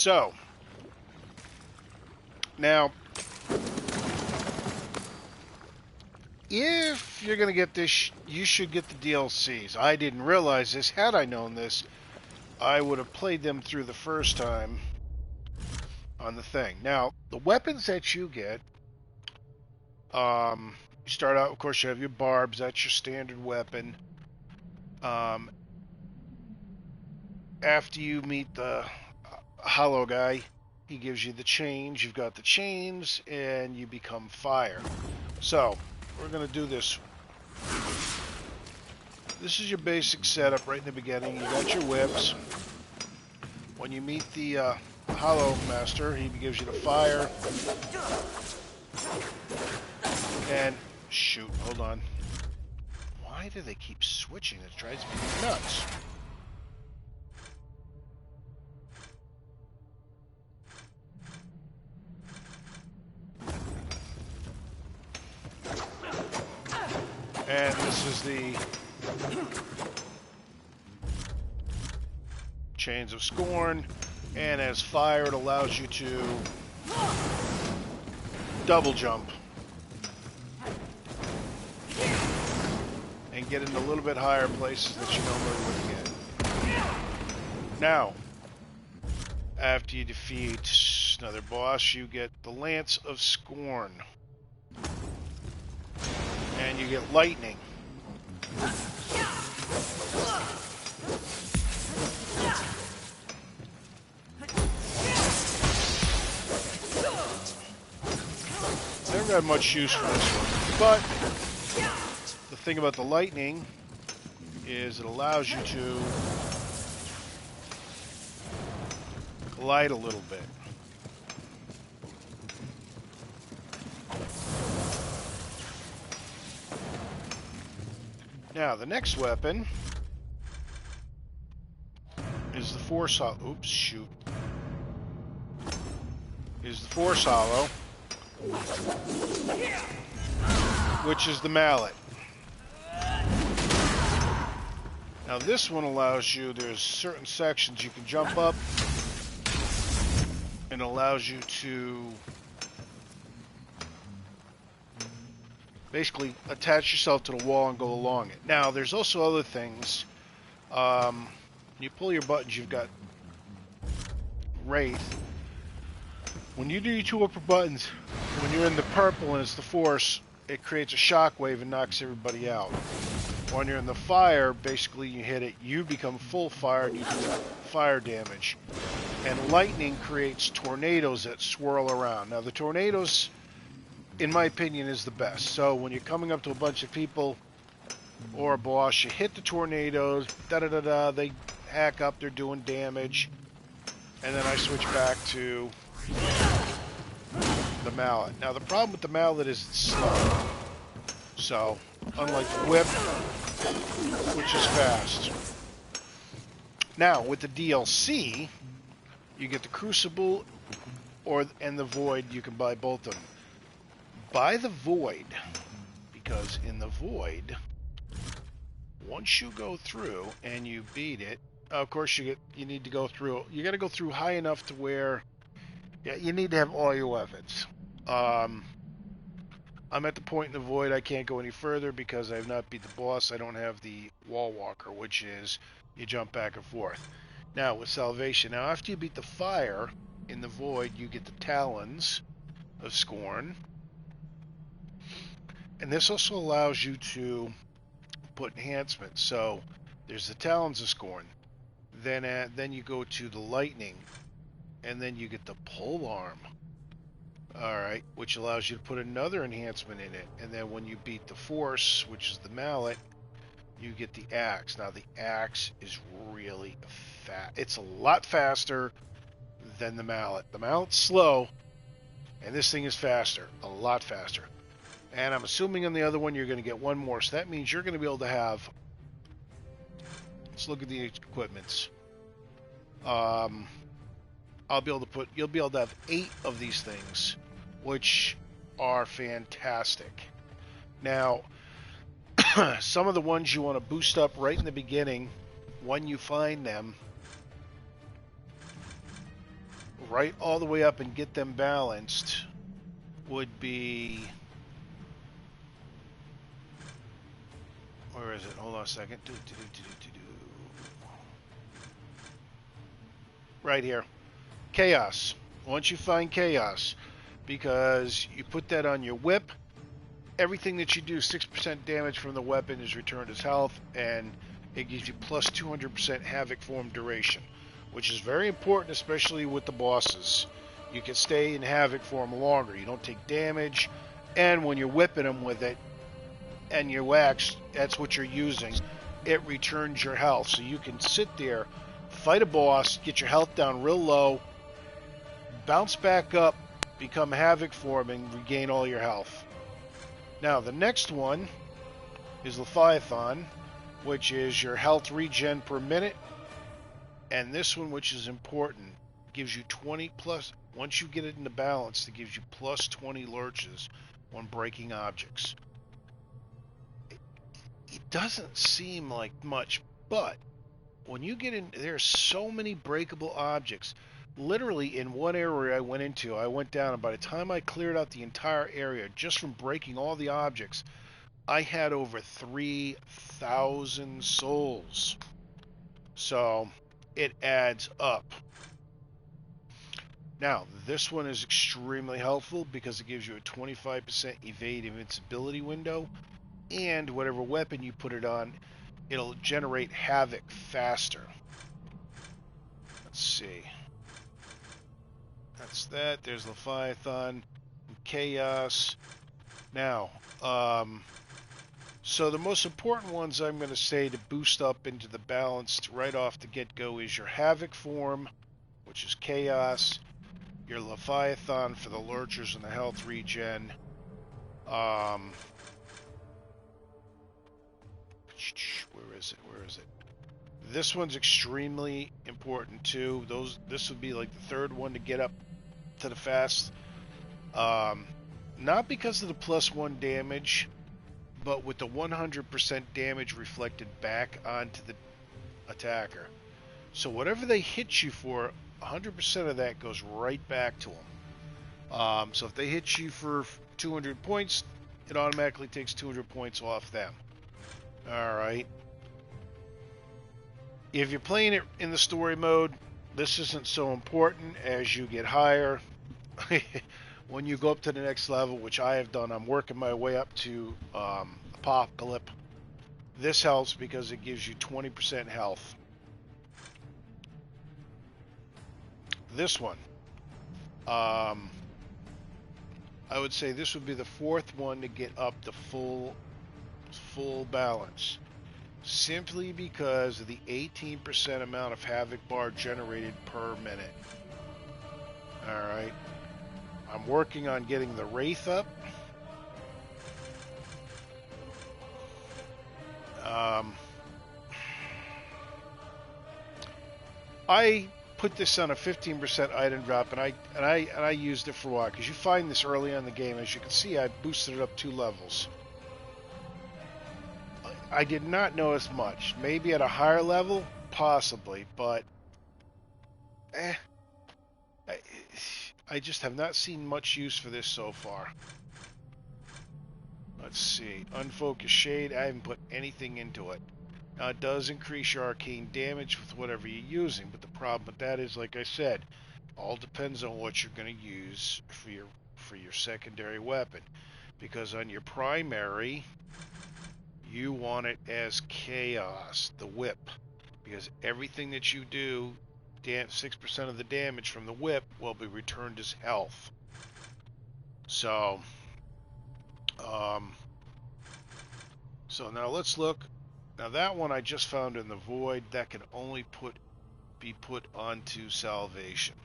So, now, if you're going to get this, you should get the DLCs. I didn't realize this. Had I known this, I would have played them through the first time on the thing. Now, the weapons that you get, you start out, of course, you have your barbs. That's your standard weapon. After you meet the hollow guy, he gives you the chains. You've got the chains, and you become fire. So, we're going to do this. This is your basic setup right in the beginning. You got your whips. When you meet the hollow master, he gives you the fire. And, shoot, hold on. Why do they keep switching? It drives me nuts. And this is the Chains of Scorn, and as fire it allows you to double jump and get into a little bit higher places that you normally wouldn't get. Now, after you defeat another boss, you get the Lance of Scorn. And you get lightning. Never had much use for this one, but the thing about the lightning is it allows you to glide a little bit. Now, the next weapon is the Force Hollow. Oops, shoot. Is the Force Hollow, which is the Mallet. Now, this one allows you, there's certain sections you can jump up, and allows you to basically attach yourself to the wall and go along it. Now, there's also other things. You pull your buttons, you've got Wraith. When you do your two upper buttons, when you're in the purple and it's the Force, it creates a shockwave and knocks everybody out. When you're in the fire, basically you hit it, you become full fire and you do fire damage. And lightning creates tornadoes that swirl around. Now, the tornadoes, in my opinion, is the best. So when you're coming up to a bunch of people or a boss, you hit the tornadoes, da-da-da-da, they hack up, they're doing damage, and then I switch back to the Mallet. Now the problem with the Mallet is it's slow. So, unlike the Whip, which is fast. Now, with the DLC, you get the Crucible and the Void. You can buy both of them. Buy the Void, because in the Void, once you go through and you beat it, of course you need to go through. You got to go through high enough to where, yeah, you need to have all your weapons. I'm at the point in the Void I can't go any further because I have not beat the boss. I don't have the Wall Walker, which is you jump back and forth. Now with Salvation, now after you beat the fire in the Void, you get the Talons of Scorn. And this also allows you to put enhancements. So there's the Talons of Scorn. Then you go to the Lightning, and then you get the Polearm. Alright, which allows you to put another enhancement in it. And then when you beat the Force, which is the Mallet, you get the Axe. Now the Axe is really fast. It's a lot faster than the Mallet. The Mallet's slow, and this thing is faster. A lot faster. And I'm assuming on the other one you're going to get one more. So that means you're going to be able to have... Let's look at the equipments. You'll be able to have 8 of these things, which are fantastic. Now, some of the ones you want to boost up right in the beginning, when you find them, right all the way up and get them balanced would be... Where is it? Hold on a second. Right here. Chaos. Once you find Chaos, because you put that on your whip, everything that you do, 6% damage from the weapon is returned as health, and it gives you plus 200% Havoc form duration, which is very important, especially with the bosses. You can stay in Havoc form longer. You don't take damage, and when you're whipping them with it, and your wax, that's what you're using, it returns your health. So you can sit there, fight a boss, get your health down real low, bounce back up, become Havoc form, and regain all your health. Now, the next one is Leviathan, which is your health regen per minute. And this one, which is important, gives you 20 plus, once you get it into balance, it gives you plus 20 lurches when breaking objects. It doesn't seem like much, but when you get in, there's so many breakable objects. Literally, in one area I went into, I went down, and by the time I cleared out the entire area, just from breaking all the objects, I had over 3,000 souls. So, it adds up. Now, this one is extremely helpful because it gives you a 25% evade invincibility window, and whatever weapon you put it on, it'll generate Havoc faster. Let's see. That's that. There's Leviathan, Chaos. Now, so the most important ones I'm going to say to boost up into the balanced right off the get-go is your Havoc form, which is Chaos, your Leviathan for the lurchers and the health regen. Where is it? This one's extremely important too. This would be like the third one to get up to the fast. Not because of the +1 damage, but with the 100% damage reflected back onto the attacker. So whatever they hit you for, 100% of that goes right back to them. So if they hit you for 200 points, it automatically takes 200 points off them. Alright. If you're playing it in the story mode, this isn't so important. As you get higher, when you go up to the next level, which I have done, I'm working my way up to Apocalypse. This helps because it gives you 20% health. This one, I would say this would be the fourth one to get up to full balance, simply because of the 18% amount of Havoc bar generated per minute. Alright, I'm working on getting the Wraith up. I put this on a 15% item drop, and I used it for a while, because you find this early on in the game. As you can see, I boosted it up 2 levels. I did not notice much. Maybe at a higher level, possibly, but I just have not seen much use for this so far. Let's see. Unfocused Shade, I haven't put anything into it. Now, it does increase your arcane damage with whatever you're using, but the problem with that is, like I said, all depends on what you're going to use for your secondary weapon. Because on your primary, you want it as Chaos, the whip. Because everything that you do, 6% of the damage from the whip will be returned as health. So now let's look. Now that one I just found in the Void. That can only be put onto Salvation.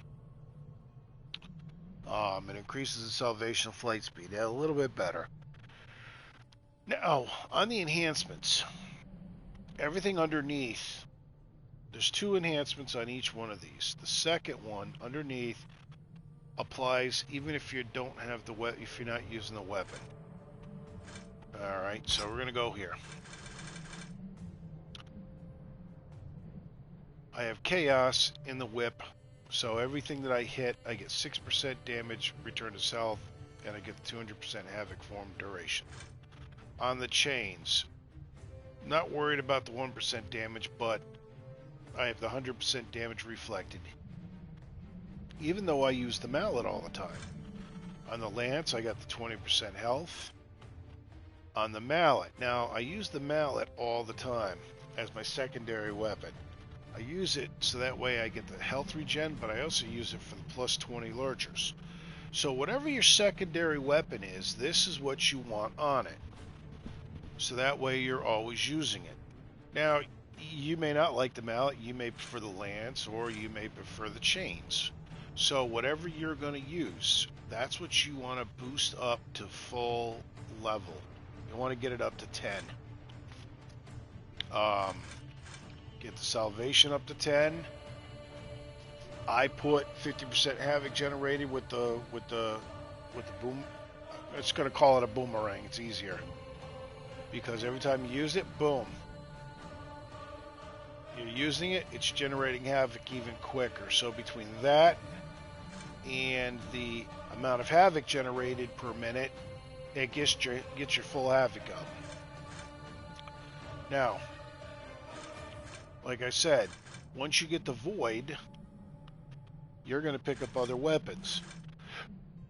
It increases the Salvation flight speed. Yeah, a little bit better. Now, on the enhancements, everything underneath, there's 2 enhancements on each one of these. The second one underneath applies even if you don't have the if you're not using the weapon. All right, so we're gonna go here. I have Chaos in the whip, So everything that I hit, I get 6% damage, return to health, and I get 200% havoc form duration. On the chains, not worried about the 1% damage, but I have the 100% damage reflected, even though I use the mallet all the time. On the lance, I got the 20% health. On the mallet, now I use the mallet all the time as my secondary weapon. I use it so that way I get the health regen, but I also use it for the plus 20 lurchers. So whatever your secondary weapon is, this is what you want on it. So that way you're always using it. Now, you may not like the mallet, you may prefer the lance, or you may prefer the chains. So whatever you're going to use, that's what you want to boost up to full level. You want to get it up to 10. Get the salvation up to 10. I put 50% havoc generated with the boom. It's going to call it a boomerang. It's easier because every time you use it, boom. You're using it, it's generating havoc even quicker. So between that and the amount of havoc generated per minute, it gets your full havoc up. Now, like I said, once you get the void, you're going to pick up other weapons.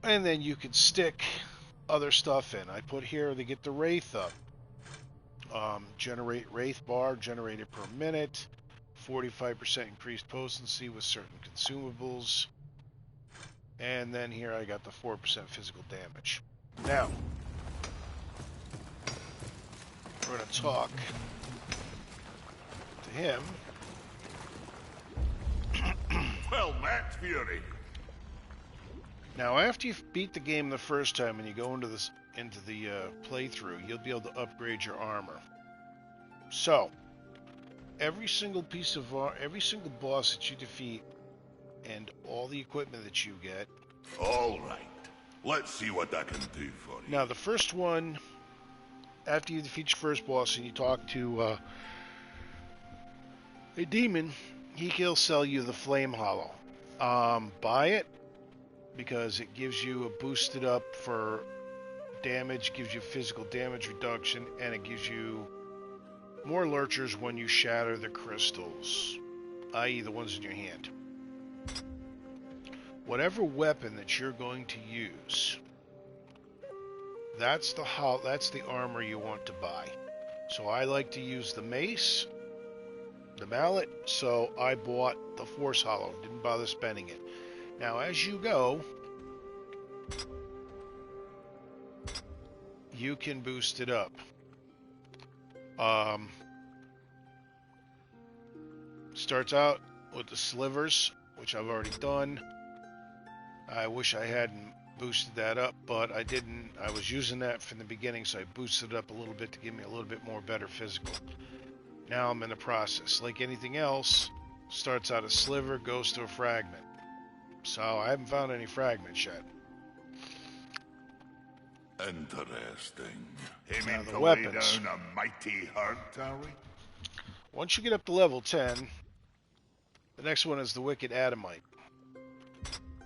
And then you can stick other stuff in. I put here to get the Wraith up. Generate Wraith bar, generated per minute. 45% increased potency with certain consumables. And then here I got the 4% physical damage. Now, we're going to talk to him. Well met, Fury. Now, after you've beat the game the first time and you go into the playthrough, you'll be able to upgrade your armor. So, every single boss that you defeat, and all the equipment that you get. All right, let's see what I can do for you. Now, the first one, after you defeat your first boss and you talk to a demon, he'll sell you the Flame Hollow. Buy it because it gives you a boosted up for damage, gives you physical damage reduction, and it gives you more lurchers when you shatter the crystals, i.e. the ones in your hand. Whatever weapon that you're going to use, that's the armor you want to buy. So I like to use the mace, the mallet, so I bought the Force Hollow, didn't bother spending it. Now as you go, you can boost it up. Starts out with the slivers, which I've already done. I wish I hadn't boosted that up, but I didn't. I was using that from the beginning, so I boosted it up a little bit to give me a little bit more better physical. Now I'm in the process. Like anything else, starts out a sliver, goes to a fragment. So I haven't found any fragments yet. Interesting. Aiming the to weapons. lay down a mighty hunt, are we? Once you get up to level 10, the next one is the Wicked Adamite.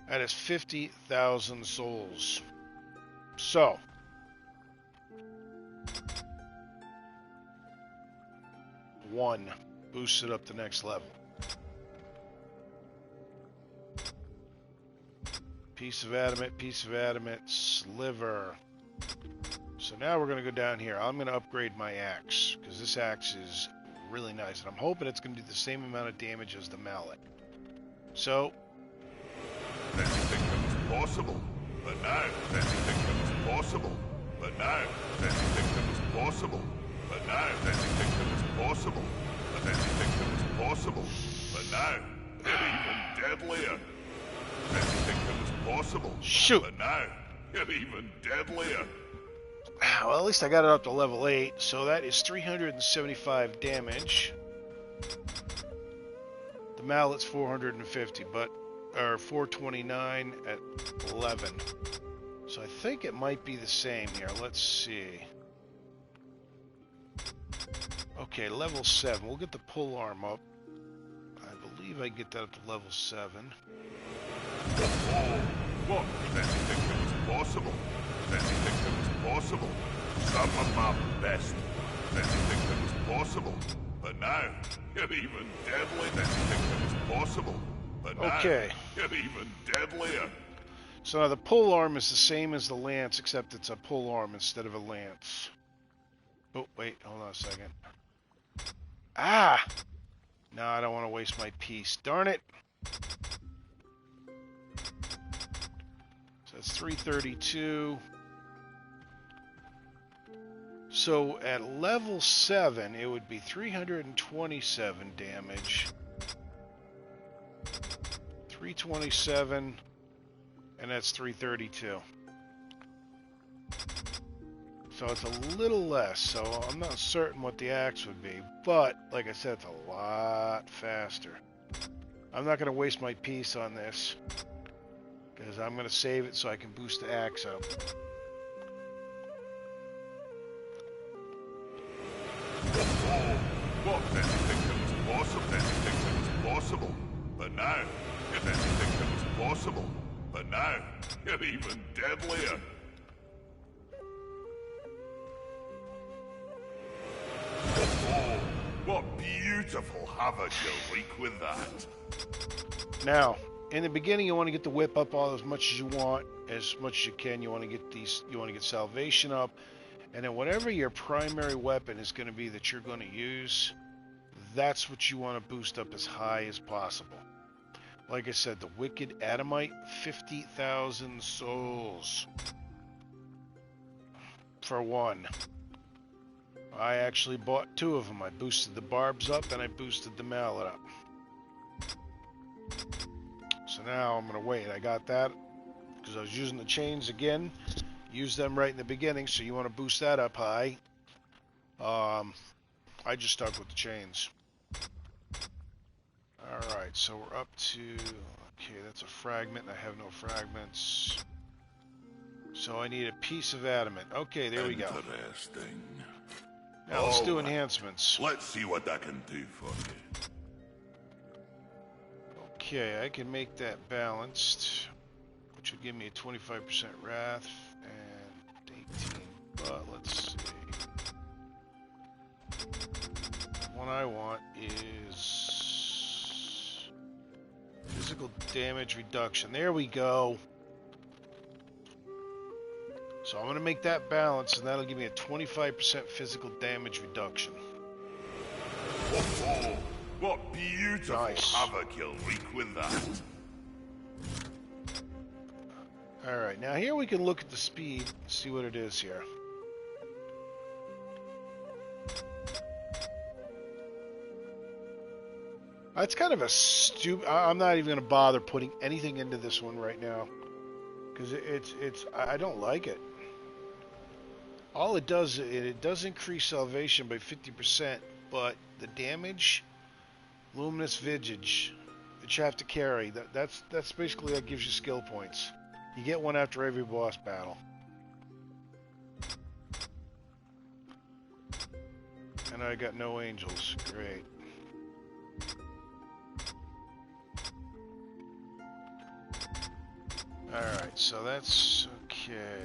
That is 50,000 souls. So, one boosts it up to next level. Piece of adamant, sliver. So now we're going to go down here. I'm going to upgrade my axe, because this axe is really nice. And I'm hoping it's going to do the same amount of damage as the mallet. So, Then you think it was possible, but now. Then you think it was possible, but now. Then you think it was possible, but now. Then you think it was possible, but then you think it was possible, but now. You're even deadlier. Then you think it was possible, shoot. but now. You're even deadlier. Well, at least I got it up to level 8, so that is 375 damage. The mallet's 450, or 429 at 11. So I think it might be the same here. Let's see. Okay, level 7. We'll get the Polearm up. I believe believe I can get that up to level 7. Oh, what? Anything that was possible. Anything that was possible. Some of my best. Anything that was possible. But now, you're even deadly. Anything that was possible. But now, Okay. you're even deadlier. So now the polearm is the same as the lance, except it's a polearm instead of a lance. Oh, wait, hold on a second. Ah! No, I don't want to waste my piece. Darn it! So that's 332. So at level 7, it would be 327 damage. 327, and that's 332. So it's a little less, so I'm not certain what the axe would be, but like I said, it's a lot faster. I'm not going to waste my piece on this, because I'm going to save it so I can boost the axe up. What? Anything that was possible. Anything that was possible. But now, if anything that was possible. But now, you're even deadlier. Oh, what beautiful havoc you'll wreak with that. Now, in the beginning, you want to get the whip up all as much as you want, as much as you can. You want to get salvation up, and then whatever your primary weapon is going to be that you're going to use, that's what you want to boost up as high as possible. Like I said, the Wicked Adamite, 50,000 souls for one. I actually bought 2 of them. I boosted the barbs up and I boosted the mallet up. So now I'm going to wait. I got that because I was using the chains again. Use them right in the beginning, so you want to boost that up high. I just stuck with the chains. Alright, so we're up to... Okay, that's a fragment, and I have no fragments. So I need a piece of adamant. Okay, there we go. Interesting. Now let's do enhancements. Let's see what I can do for you. Okay, I can make that balanced, which would give me a 25% wrath and 18. But let's see. The one I want is physical damage reduction. There we go. So I'm going to make that balance, and that'll give me a 25% physical damage reduction. Oh, what beautiful havoc you'll wreak with that. Alright, now here we can look at the speed, see what it is here. That's kind of a stupid... I'm not even going to bother putting anything into this one right now. Because I don't like it. All it does, it does increase salvation by 50%, but the damage, luminous visage, that you have to carry, that's basically that gives you skill points. You get one after every boss battle. And I got no angels. Great. Alright, so that's okay.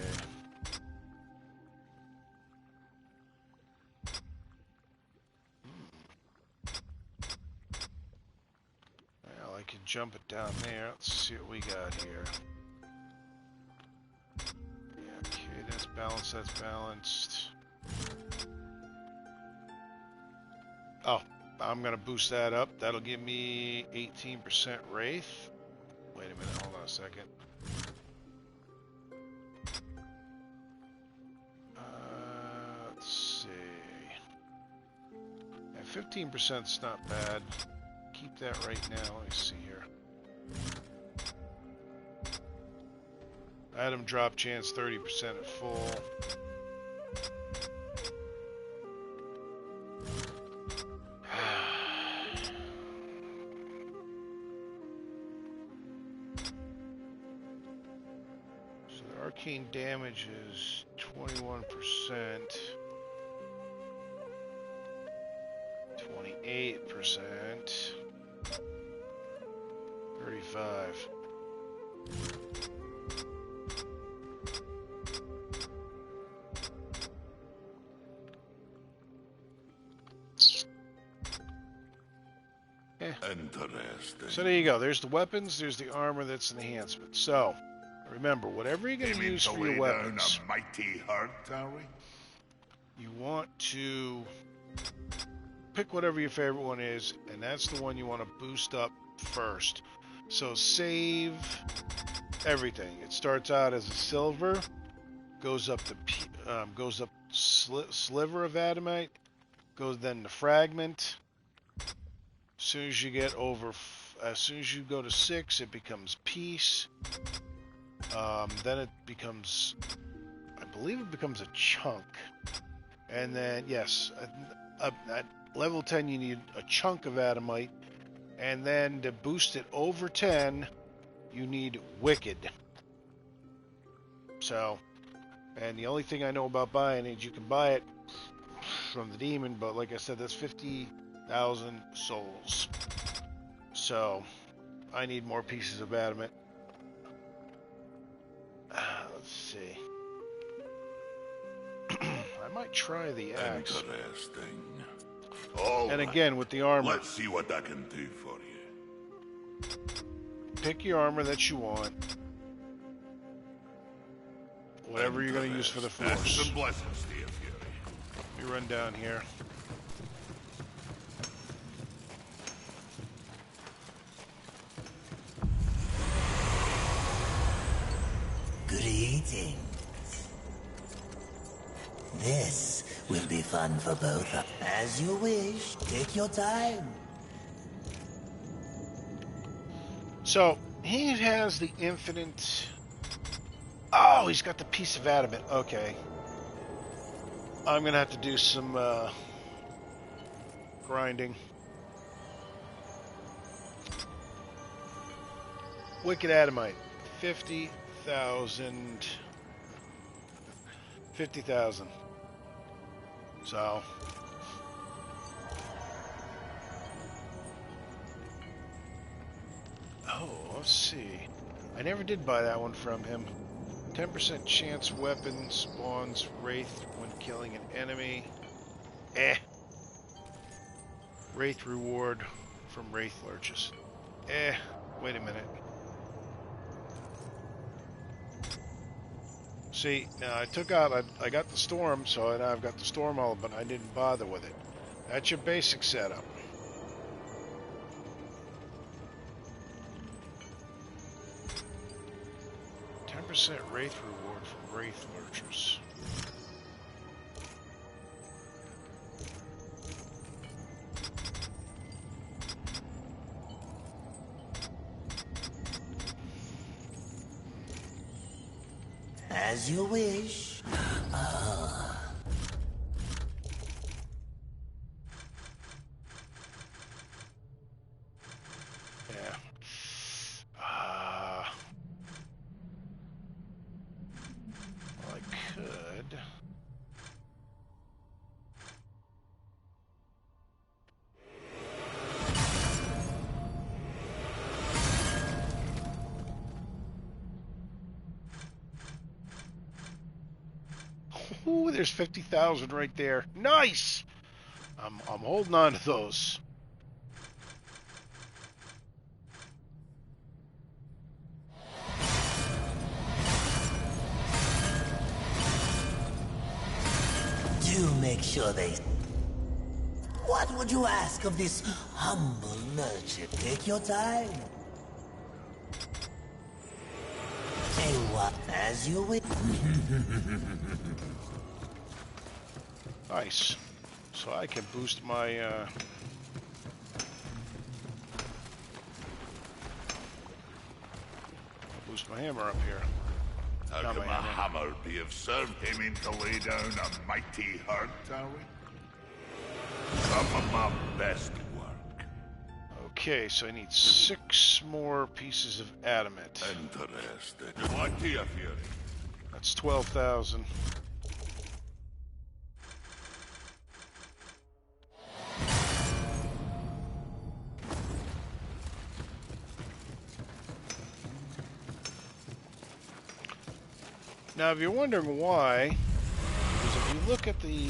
Well, I can jump it down there. Let's see what we got here. Yeah, okay, that's balanced, that's balanced. Oh, I'm gonna boost that up. That'll give me 18% Wraith. Wait a minute, hold on a second. Let's see. Yeah, 15%'s not bad. Keep that right now. Let me see here. Item drop chance 30% at full. So the arcane damage is 21%. 28%. 65. Interesting. So there you go. There's the weapons. There's the armor. That's an enhancement. So remember, whatever you're going to use for your weapons, a mighty herd, are we? you want to pick whatever your favorite one is, and that's the one you want to boost up first. So save everything. It starts out as a silver, goes up to sliver of adamite, goes then to fragment. As soon as you get as soon as you go to 6, it becomes piece. Then it becomes, I believe it becomes a chunk. And then, yes, at level 10 you need a chunk of adamite. And then to boost it over 10, you need wicked. So, and the only thing I know about buying it, you can buy it from the demon, but like I said, that's 50,000 souls. So, I need more pieces of adamant. Let's see. I might try the axe. Interesting. And again, with the armor. Let's see what I can do for you. Pick your armor that you want. Whatever you're going to use for the force. Some blessings to you, Fury. Let me run down here. Greetings. This will be fun for both of us. As you wish, take your time. So, he has the infinite... Oh, he's got the piece of adamant. Okay. I'm going to have to do some grinding. Wicked adamite. 50,000. 50,000. So. Oh, let's see. I never did buy that one from him. 10% chance weapon spawns Wraith when killing an enemy. Wraith reward from Wraith lurches. Wait a minute. See, now I took out, I got the storm, so now I've got the storm all, but I didn't bother with it. That's your basic setup. Wraith reward from Wraith lurchers. As you wish. Yeah. Well, I could. Ooh, there's 50,000 right there. Nice! I'm holding on to those. Do make sure they... What would you ask of this humble merchant? Take your time. Say what as you wish. Nice. So I can boost my, boost my hammer up here. How Not can my a hammer. hammer be of service? Came in to lay down a mighty hurt, are we? Some of my best work. Okay, so I need 6 more pieces of adamant. Interesting. Good luck to you, Fury. That's 12,000. Now, if you're wondering why, because if you look at the...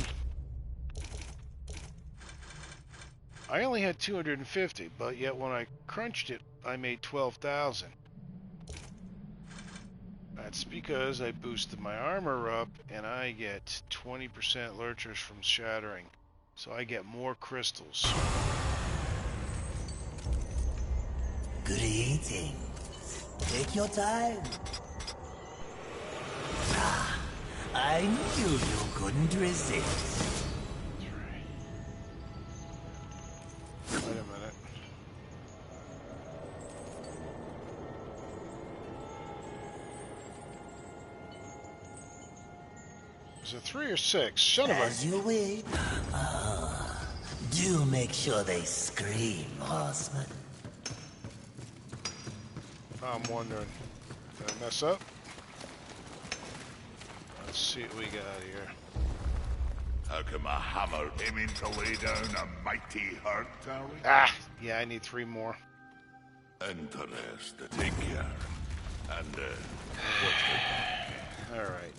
I only had 250, but yet when I crunched it, I made 12,000. That's because I boosted my armor up, and I get 20% lurchers from shattering. So I get more crystals. Greetings. Take your time. Ah, I knew you couldn't resist. Wait a minute. Is it 3 or 6? Son of a... As you wish. Do make sure they scream, horseman. I'm wondering. Did I mess up? Let's see what we got here. How come a hammer aiming to lay down a mighty hurt, are we? Ah! Yeah, I need 3 more. Interesting. Take care. And, what's the... Alright.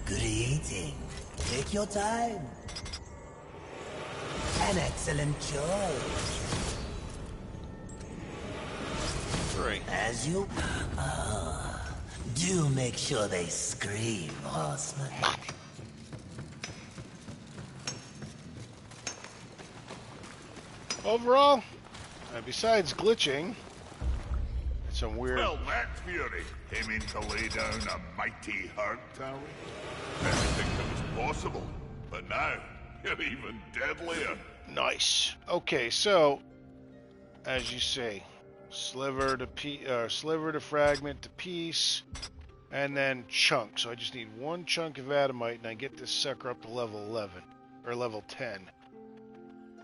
Greetings. Take your time. An excellent choice. 3. As you... do make sure they scream, horseman. Overall, besides glitching, it's some weird... Well, that's Fury. Aiming to lay down a mighty hurt, are we? Didn't think that was possible. But now, you're even deadlier. Nice. Okay, so, as you say, sliver to fragment to piece, and then chunk. So I just need 1 chunk of adamite, and I get this sucker up to level 11, or level 10.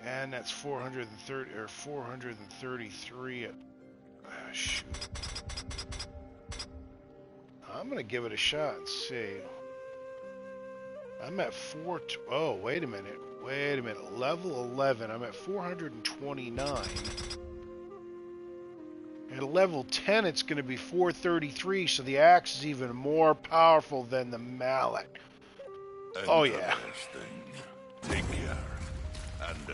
And that's 430, or 433. Ah, shoot. I'm gonna give it a shot and see. I'm at oh, wait a minute. Wait a minute. Level 11. I'm at 429. At level 10, it's going to be 433, so the axe is even more powerful than the mallet. Oh, yeah. Take care. And,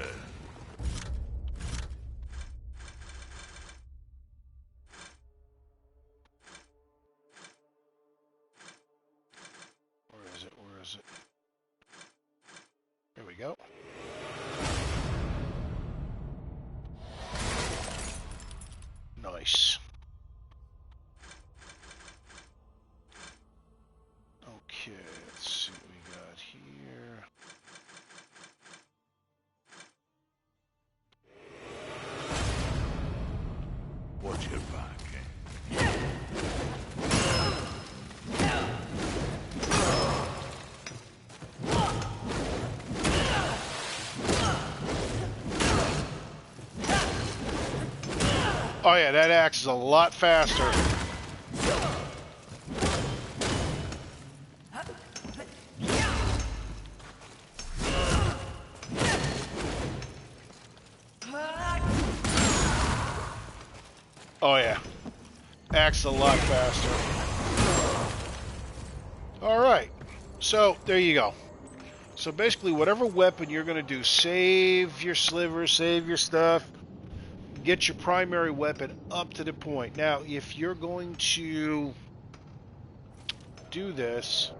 Where is it? Where is it? Here we go. Nice. Okay, let's see what we got here. watch your back. Oh yeah, that axe is a lot faster. Oh yeah, axe is a lot faster. Alright, so there you go. So basically whatever weapon you're going to do, save your sliver, save your stuff, get your primary weapon up to the point. Now, if you're going to do this,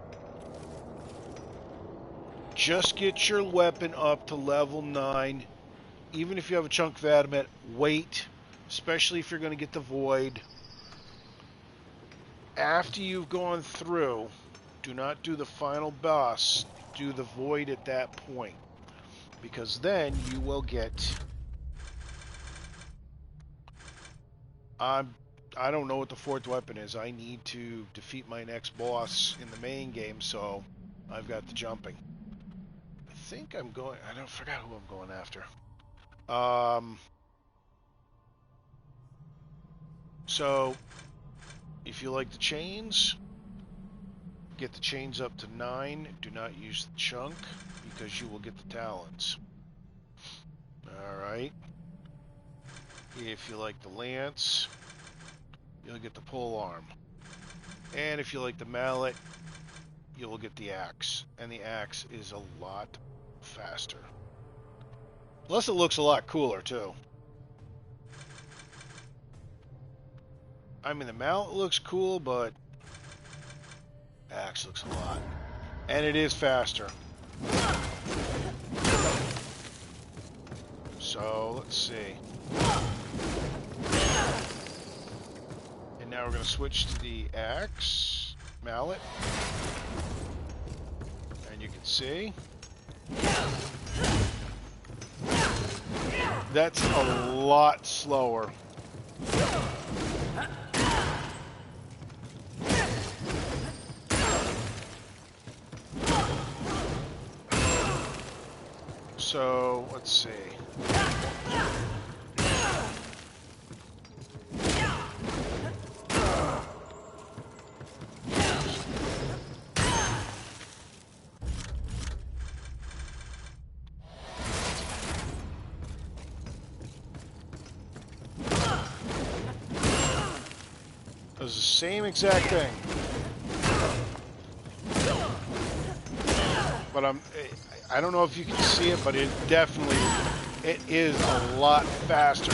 just get your weapon up to level 9. Even if you have a chunk of adamant, wait, especially if you're going to get the void. After you've gone through, do not do the final boss, do the void at that point, because then you will get... I don't know what the 4th weapon is. I need to defeat my next boss in the main game, so I've got the jumping. I think I'm going... I don't forgot who I'm going after. So If you like the chains, get the chains up to 9. Do not use the chunk because you will get the talons. Alright. If you like the lance, you'll get the polearm. And if you like the mallet, you'll get the axe. And the axe is a lot faster. Plus it looks a lot cooler too. I mean, the mallet looks cool, but axe looks a lot. And it is faster. So, let's see. And now we're going to switch to the axe, mallet. And you can see. That's a lot slower. So, let's see. Does the same exact thing. But I don't know if you can see it, but it is a lot faster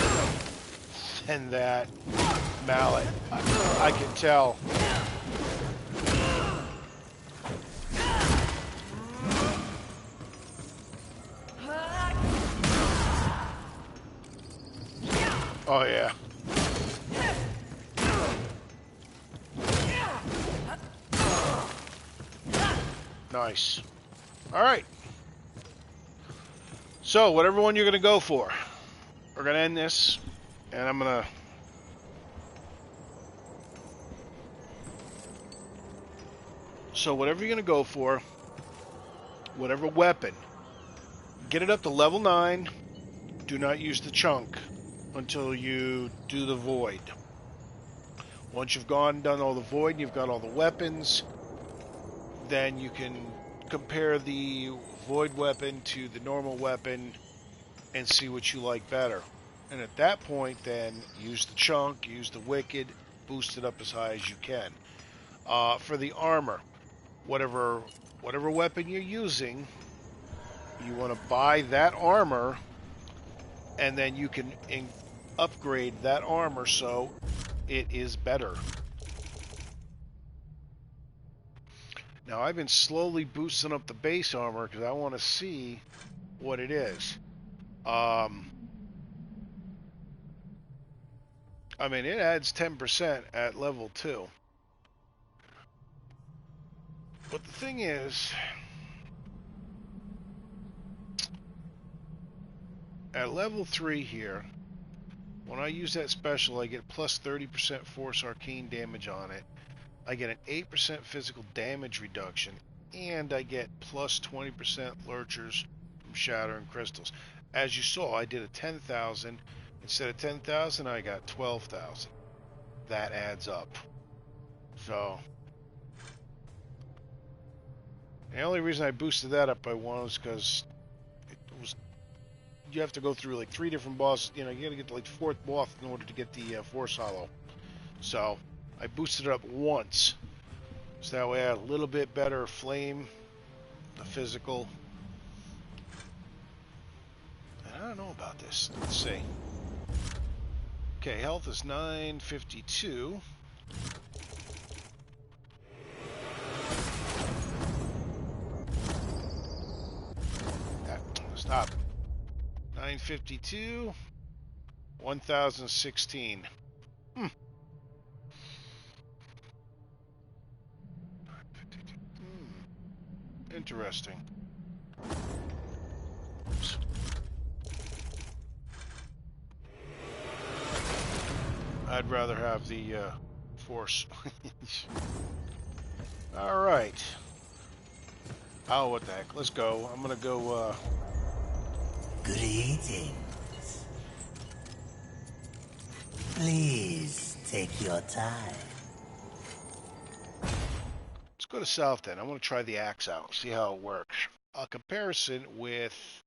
than that mallet. I can tell. Oh yeah. Nice. All right. So, whatever one you're going to go for, we're going to end this, and I'm going to... So, whatever you're going to go for, whatever weapon, get it up to level 9. Do not use the chunk until you do the void. Once you've gone and done all the void, and you've got all the weapons, then you can compare the void weapon to the normal weapon and see what you like better. And at that point, then use the chunk, use the wicked, boost it up as high as you can. For the armor, whatever weapon you're using, you want to buy that armor, and then you can upgrade that armor so it is better. Now, I've been slowly boosting up the base armor because I want to see what it is. I mean, it adds 10% at level 2. But the thing is, at level 3 here, when I use that special, I get plus 30% force arcane damage on it. I get an 8% physical damage reduction, and I get plus 20% lurchers from shattering crystals. As you saw, I did a 10,000. Instead of 10,000, I got 12,000. That adds up. So, the only reason I boosted that up by 1 was because you have to go through like 3 different bosses. You know, you got to get to like the 4th boss in order to get the Force Hollow. So, I boosted it up once, so that way I had a little bit better flame, the physical. And I don't know about this. Let's see. Okay, health is 952. Stop. 952. 1016. Interesting. Oops. I'd rather have the force. All right. Oh, what the heck? Let's go. I'm gonna go. Greetings. Please take your time. go to south then. I want to try the axe out, see how it works. A comparison with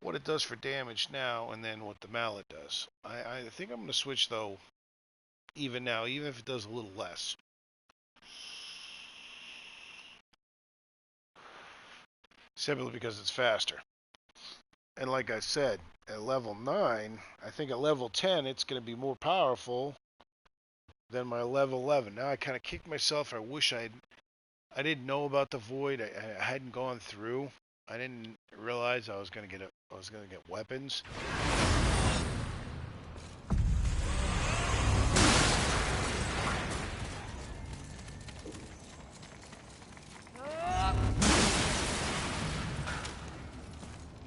what it does for damage now and then what the mallet does. I think I'm going to switch, though, even now, even if it does a little less. Simply because it's faster. And like I said, at level 9, I think at level 10 it's going to be more powerful than my level 11. Now I kind of kicked myself. I wish I didn't know about the void. I hadn't gone through. I didn't realize I was going to get weapons.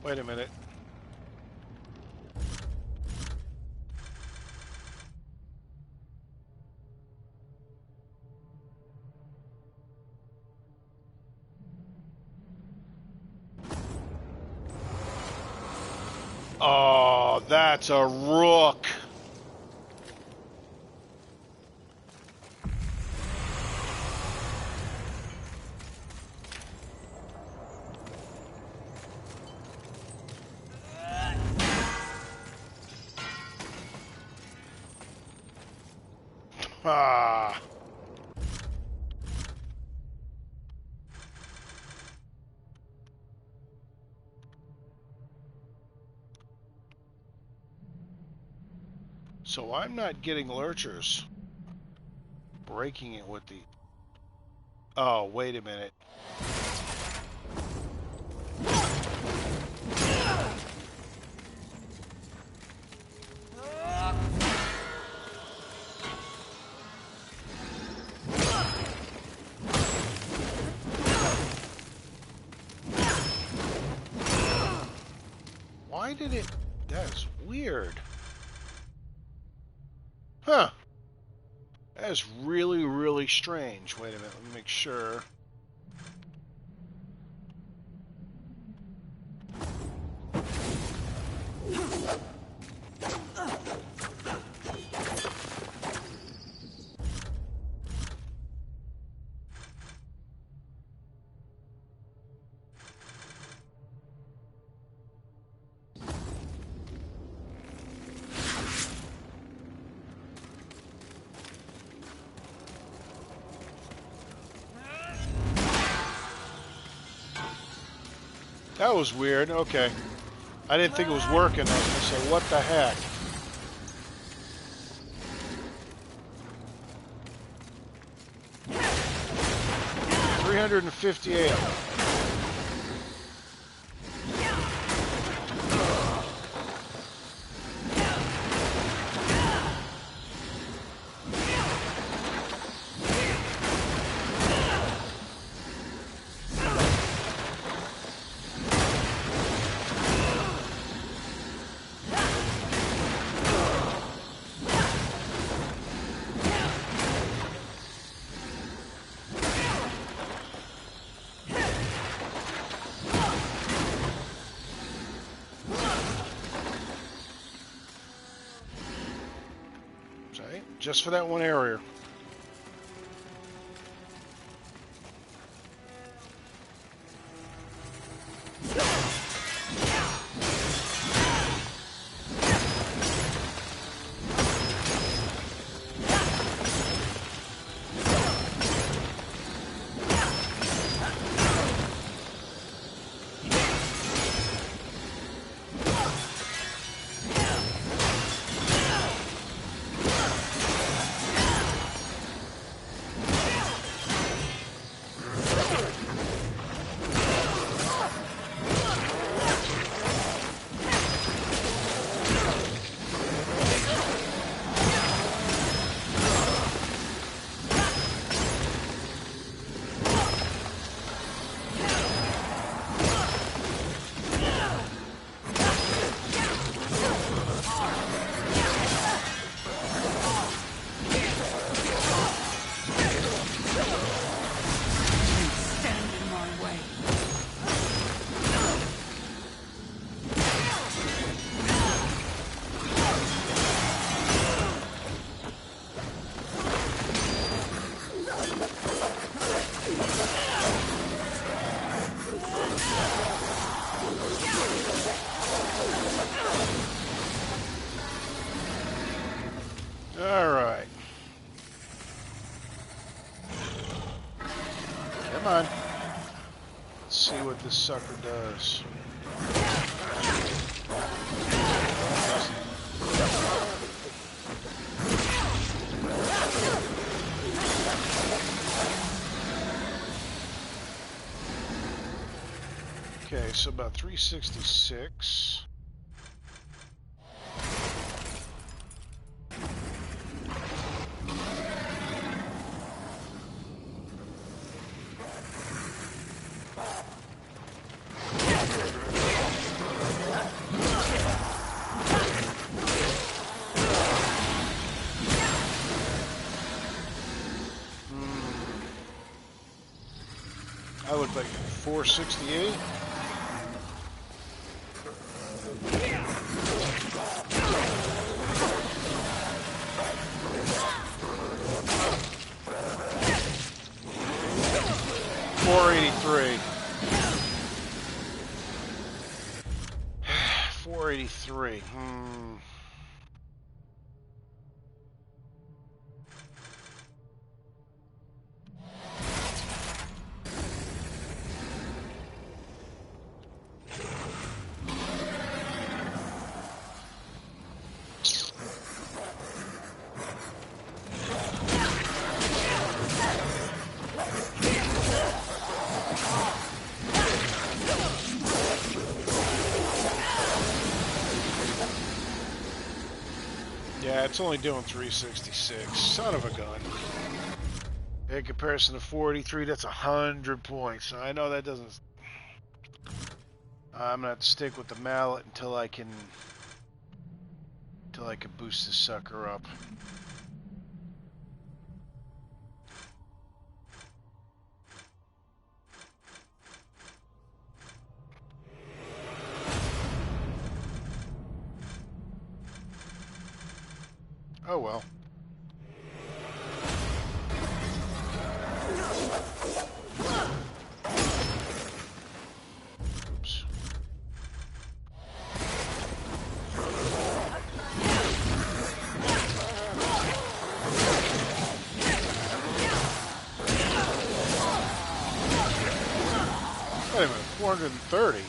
Wait a minute. Oh, that's a rook. Ah. So I'm not getting lurchers. Breaking it with the... Oh, wait a minute. Why did it... That's weird. Huh. That is really, really strange. Wait a minute, let me make sure. That was weird. Okay. I didn't think it was working. I was going to say, what the heck? $358. Just for that one area. Alright. Come on. Let's see what this sucker does. Okay, so about 366. I look like 468. $483. $483. Yeah, it's only doing 366. Son of a gun. In comparison to 483, that's 100 points. I know that doesn't... I'm gonna have to stick with the mallet until I can boost this sucker up. Oh well. Oops. Wait a minute, 430.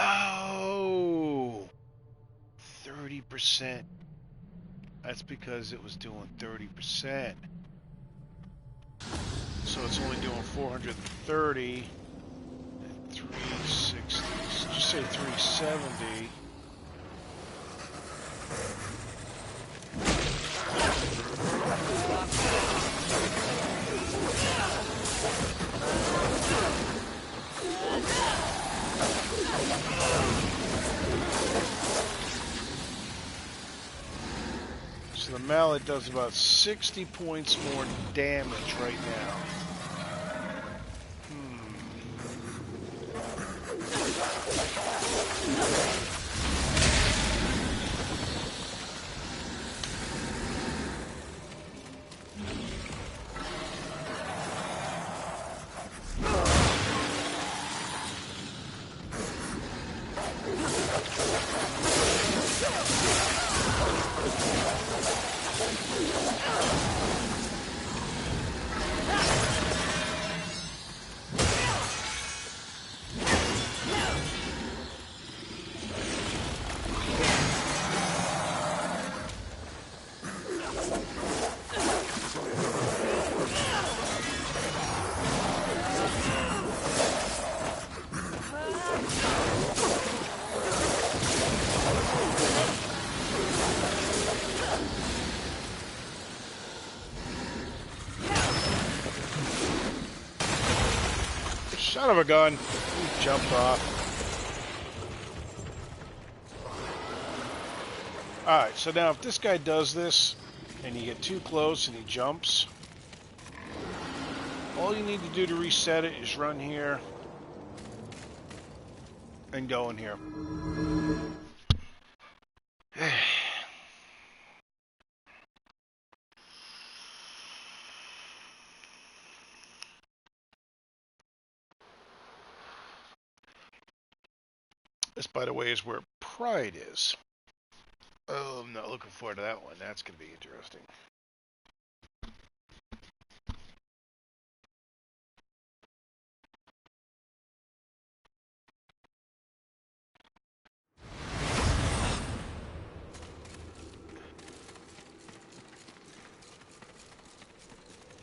Oh, 30%. That's because it was doing 30%. So it's only doing 430 and 360. So just say 370. So the mallet does about 60 points more damage right now. Son of a gun. He jumped off. Alright, so now if this guy does this, and you get too close and he jumps, all you need to do to reset it is run here and go in here. This, by the way, is where Pride is. Oh, I'm not looking forward to that one. That's going to be interesting.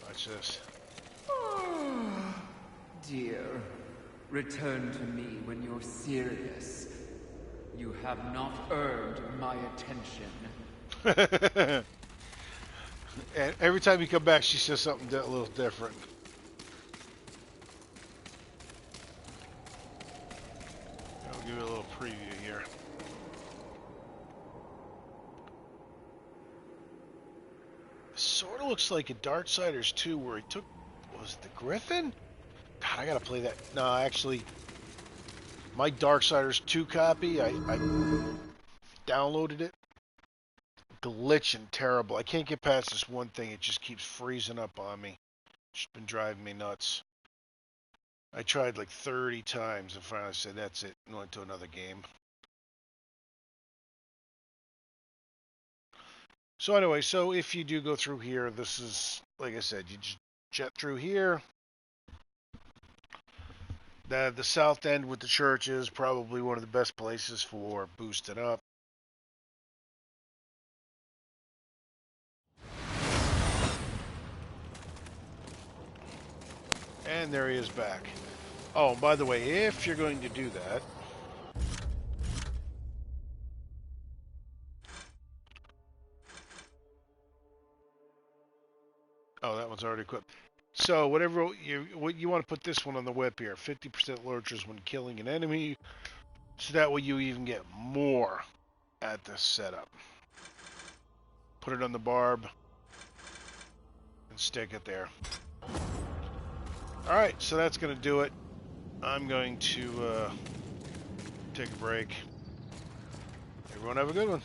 Watch this. Dear, return to me when you're serious. You have not earned my attention. And every time you come back, she says something a little different. I'll give you a little preview here. Sort of looks like a Darksiders 2 where he took, was it the Griffin? God, I gotta play that. No, actually, my Darksiders 2 copy, I downloaded it. Glitching terrible. I can't get past this one thing. It just keeps freezing up on me. It's been driving me nuts. I tried like 30 times and finally said, that's it, and went to another game. So anyway, so if you do go through here, this is, like I said, you just jet through here. The south end with the church is probably one of the best places for boosting up. And there he is back. Oh, by the way, if you're going to do that, oh, that one's already equipped. So whatever you want to put this one on the whip here, 50% lurchers when killing an enemy, so that way you even get more at this setup. Put it on the barb and stick it there. All right, so that's going to do it. I'm going to take a break. Everyone have a good one.